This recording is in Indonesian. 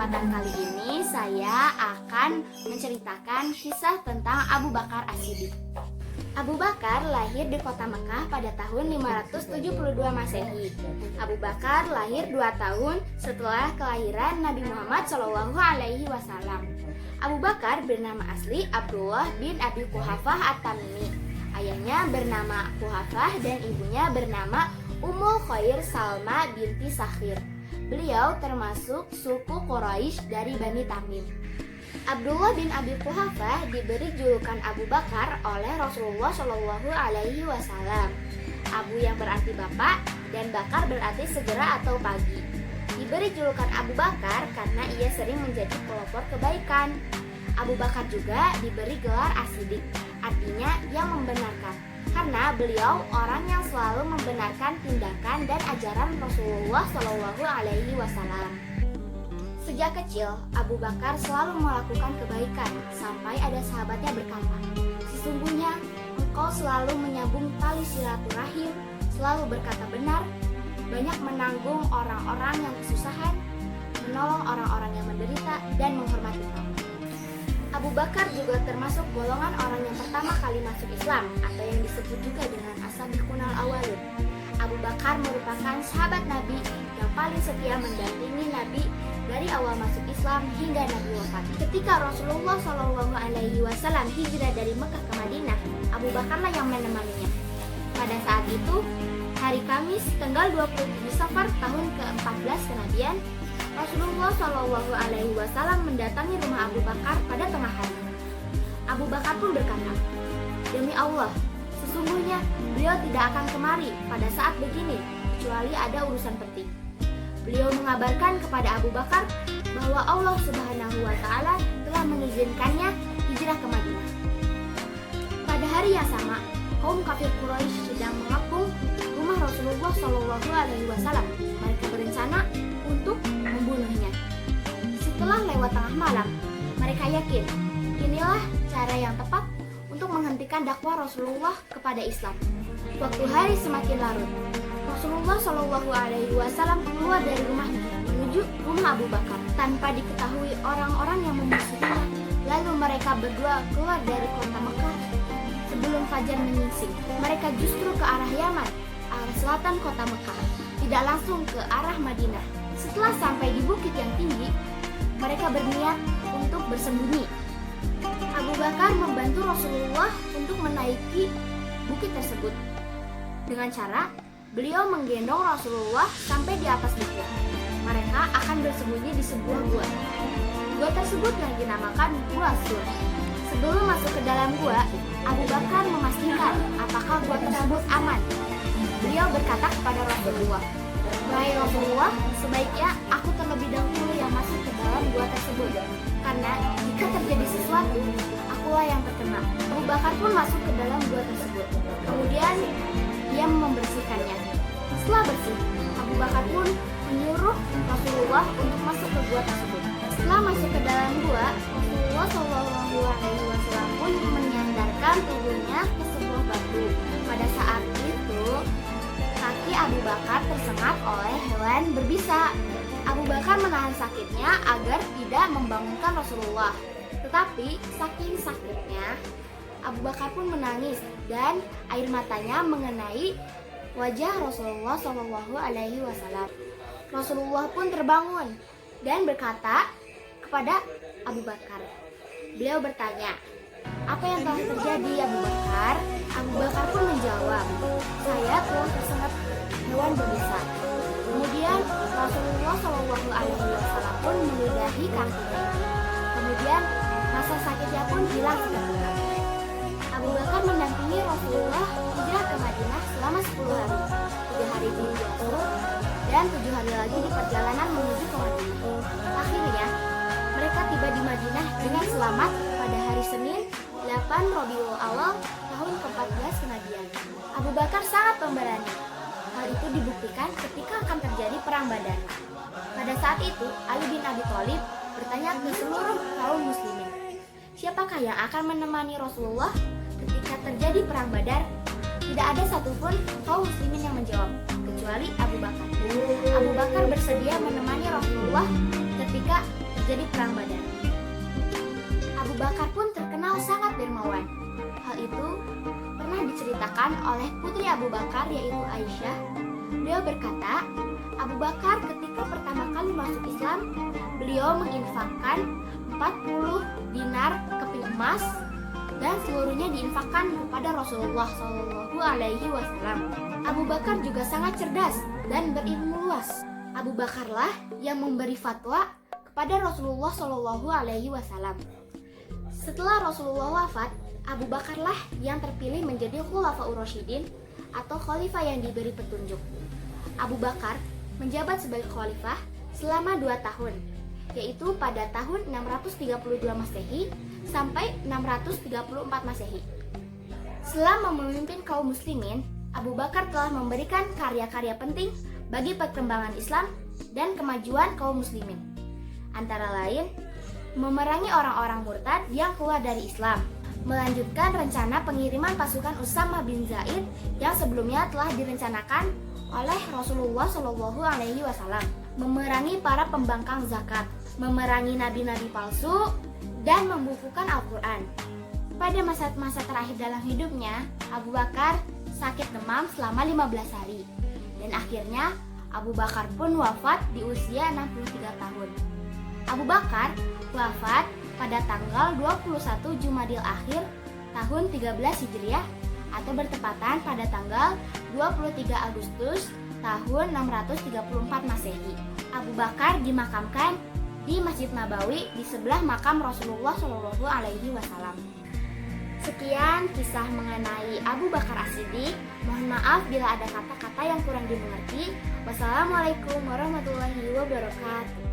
kesempatan kali ini saya akan menceritakan kisah tentang Abu Bakar As-Siddiq. Abu Bakar lahir di kota Mekah pada tahun 572 Masehi. Abu Bakar lahir 2 tahun setelah kelahiran Nabi Muhammad SAW. Abu Bakar bernama asli Abdullah bin Abi Quhafah At-Tamimi. Ayahnya bernama Quhafah dan ibunya bernama Ummul Khair Salma binti Sakhir. Beliau termasuk suku Quraisy dari Bani Tamim. Abdullah bin Abi Quhafah diberi julukan Abu Bakar oleh Rasulullah SAW. Abu yang berarti bapak dan bakar berarti segera atau pagi. Diberi julukan Abu Bakar karena ia sering menjadi pelopor kebaikan. Abu Bakar juga diberi gelar As-Siddiq, artinya yang membenarkan, karena beliau orang yang selalu membenarkan tindakan dan ajaran Rasulullah SAW. Sejak kecil, Abu Bakar selalu melakukan kebaikan sampai ada sahabatnya berkata, "Sesungguhnya engkau selalu menyambung tali silaturahim, selalu berkata benar, banyak menanggung orang-orang yang kesusahan, menolong orang-orang yang menderita, dan menghormati kaum." Abu Bakar juga termasuk golongan orang yang pertama kali masuk Islam atau yang disebut juga dengan as-sabiqun al-awwalun. Abu Bakar merupakan sahabat Nabi yang paling setia mendampingi Nabi dari awal masuk Islam hingga Nabi wafat. Ketika Rasulullah SAW hijrah dari Mekah ke Madinah, Abu Bakarlah yang menemaninya. Pada saat itu, hari Kamis tanggal 27 Safar tahun ke-14 kenabian, Rasulullah SAW mendatangi rumah Abu Bakar pada tengah hari. Abu Bakar pun berkata, "Demi Allah, sesungguhnya beliau tidak akan kemari pada saat begini, kecuali ada urusan penting." Beliau mengabarkan kepada Abu Bakar bahwa Allah Subhanahu wa Ta'ala telah mengizinkannya hijrah ke Madinah. Pada hari yang sama, kaum kafir Quraisy sedang mengepung rumah Rasulullah SAW. Mereka berencana untuk membunuhnya. Setelah lewat tengah malam, mereka yakin inilah cara yang tepat untuk menghentikan dakwah Rasulullah kepada Islam. Waktu hari semakin larut, Rasulullah SAW keluar dari rumahnya menuju rumah Abu Bakar tanpa diketahui orang-orang yang memusuhinya. Lalu mereka berdua keluar dari kota Mekah sebelum fajar menyingsing. Mereka justru ke arah Yaman, arah selatan kota Mekah, tidak langsung ke arah Madinah. Setelah sampai di bukit yang tinggi, mereka berniat untuk bersembunyi. Abu Bakar membantu Rasulullah untuk menaiki bukit tersebut dengan cara beliau menggendong Rasulullah sampai di atas bukit. Mereka akan bersembunyi di sebuah gua. Gua tersebut yang dinamakan Gua Sur. Sebelum masuk ke dalam gua, Abu Bakar memastikan apakah gua tersebut aman. Beliau berkata kepada Rasulullah, "Wahai Rasulullah, sebaiknya aku terlebih dahulu yang masuk ke dalam gua tersebut, karena jika terjadi sesuatu, akulah yang terkena." Abu Bakar pun masuk ke dalam gua tersebut. Kemudian ia membersihkannya. Setelah bersih, Abu Bakar pun menyuruh Rasulullah untuk masuk ke gua tersebut. Setelah masuk ke dalam gua, Rasulullah SAW pun menyandarkan tubuhnya ke sebuah batu. Pada saat itu, kaki Abu Bakar tersengat oleh hewan berbisa. Abu Bakar menahan sakitnya agar tidak membangunkan Rasulullah. Tetapi saking sakitnya, Abu Bakar pun menangis dan air matanya mengenai wajah Rasulullah SAW. Rasulullah pun terbangun dan berkata kepada Abu Bakar. Beliau bertanya, "Apa yang telah terjadi, Abu Bakar?" Abu Bakar pun menjawab, "Saya telah tersengat hewan berbisa." Kemudian Rasulullah SAW pun meludahi kakinya. Kemudian rasa sakitnya pun hilang seketika. Abu Bakar mendampingi Rasulullah hijrah ke Madinah selama 10 hari, 3 hari di Gua Sur, dan 7 hari lagi di perjalanan menuju ke Madinah. Akhirnya, mereka tiba di Madinah dengan selamat pada hari Senin 8 Rabiul Awal tahun ke-14 kenabian. Abu Bakar sangat pemberani. Hal itu dibuktikan ketika akan terjadi perang Badar. Pada saat itu, Ali bin Abi Thalib bertanya ke seluruh kaum muslimin, "Siapakah yang akan menemani Rasulullah ketika terjadi perang Badar?" Tidak ada satupun kaum muslimin yang menjawab, kecuali Abu Bakar. Abu Bakar bersedia menemani Rasulullah ketika terjadi perang Badar. Abu Bakar pun terkenal sangat dermawan. Hal itu pernah diceritakan oleh putri Abu Bakar yaitu Aisyah. Beliau berkata, Abu Bakar ketika pertama kali masuk Islam, beliau menginfakkan 40 dinar keping emas dan seluruhnya diinfakkan kepada Rasulullah SAW. Abu Bakar juga sangat cerdas dan berilmu luas. Abu Bakarlah yang memberi fatwa kepada Rasulullah SAW. Setelah Rasulullah wafat, Abu Bakarlah yang terpilih menjadi Khulafaur Rasyidin atau khalifah yang diberi petunjuk. Abu Bakar menjabat sebagai khalifah selama 2 tahun, yaitu pada tahun 632 Masehi sampai 634 Masehi. Selama memimpin kaum muslimin, Abu Bakar telah memberikan karya-karya penting bagi perkembangan Islam dan kemajuan kaum muslimin. Antara lain, memerangi orang-orang murtad yang keluar dari Islam, melanjutkan rencana pengiriman pasukan Usama bin Zaid yang sebelumnya telah direncanakan oleh Rasulullah SAW, memerangi para pembangkang zakat, memerangi nabi-nabi palsu, dan membukukan Al-Quran. Pada masa-masa terakhir dalam hidupnya, Abu Bakar sakit demam selama 15 hari. Dan akhirnya Abu Bakar pun wafat di usia 63 tahun. Abu Bakar wafat pada tanggal 21 Jumadil Akhir tahun 13 Hijriah atau bertepatan pada tanggal 23 Agustus tahun 634 Masehi. Abu Bakar dimakamkan di Masjid Nabawi di sebelah makam Rasulullah SAW. Sekian kisah mengenai Abu Bakar As-Siddiq. Mohon maaf bila ada kata-kata yang kurang dimengerti. Wassalamualaikum warahmatullahi wabarakatuh.